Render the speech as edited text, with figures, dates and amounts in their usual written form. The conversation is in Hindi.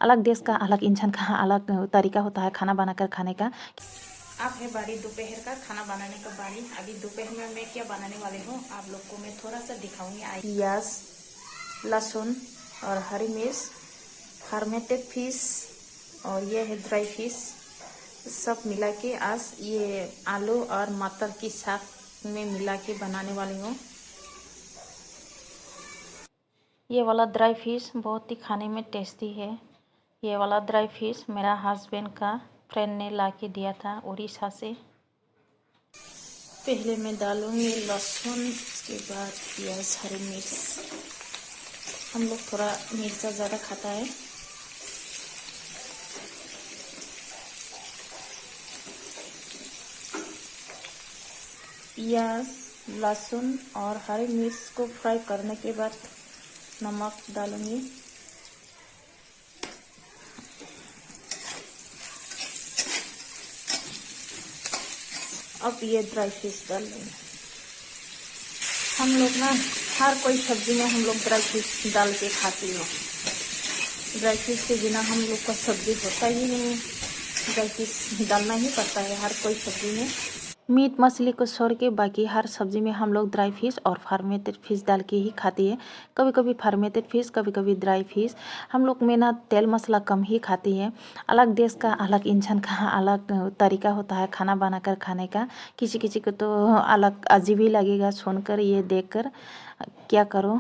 अलग देश का, अलग इंसान का अलग तरीका होता है खाना बनाकर खाने का। अब है बारी दोपहर का खाना बनाने का बारी। अभी दोपहर में मैं क्या बनाने वाली हूँ आप लोग को मैं थोड़ा सा दिखाऊंगी। प्याज, लहसुन और हरी मिर्च, फर्मेंटेड फिश और ये है ड्राई फिश, सब मिला के आज ये आलू और मटर की साग में मिला के बनाने वाली हूँ। ये वाला ड्राई फिश बहुत ही खाने में टेस्टी है। ये वाला ड्राई फिश मेरा हस्बैंड का फ्रेंड ने ला के दिया था उड़ीसा से। पहले मैं डालूंगी लहसुन, उसके बाद प्याज, हरी मिर्च। हम लोग थोड़ा मिर्चा ज़्यादा खाता है। प्याज, लहसुन और हरी मिर्च को फ्राई करने के बाद नमक डालूंगी। अब ये ड्राई फिश डाल देंगे। हम लोग ना हर कोई सब्जी में हम लोग ड्राई फिश डाल के खाती हो। ड्राई फिश के बिना हम लोग का सब्जी होता ही नहीं। ड्राई फिश डालना ही पड़ता है हर कोई सब्जी में। मीट मछली को छोड़ के बाकी हर सब्जी में हम लोग ड्राई फिश और फर्मेंटेड फिश डाल के ही खाती है। कभी कभी फर्मेंटेड फिश, कभी कभी ड्राई फिश। हम लोग में ना तेल मसाला कम ही खाती है। अलग देश का, अलग इंसान का अलग तरीका होता है खाना बनाकर खाने का। किसी किसी को तो अलग अजीब ही लगेगा सुनकर, ये देखकर। क्या करो।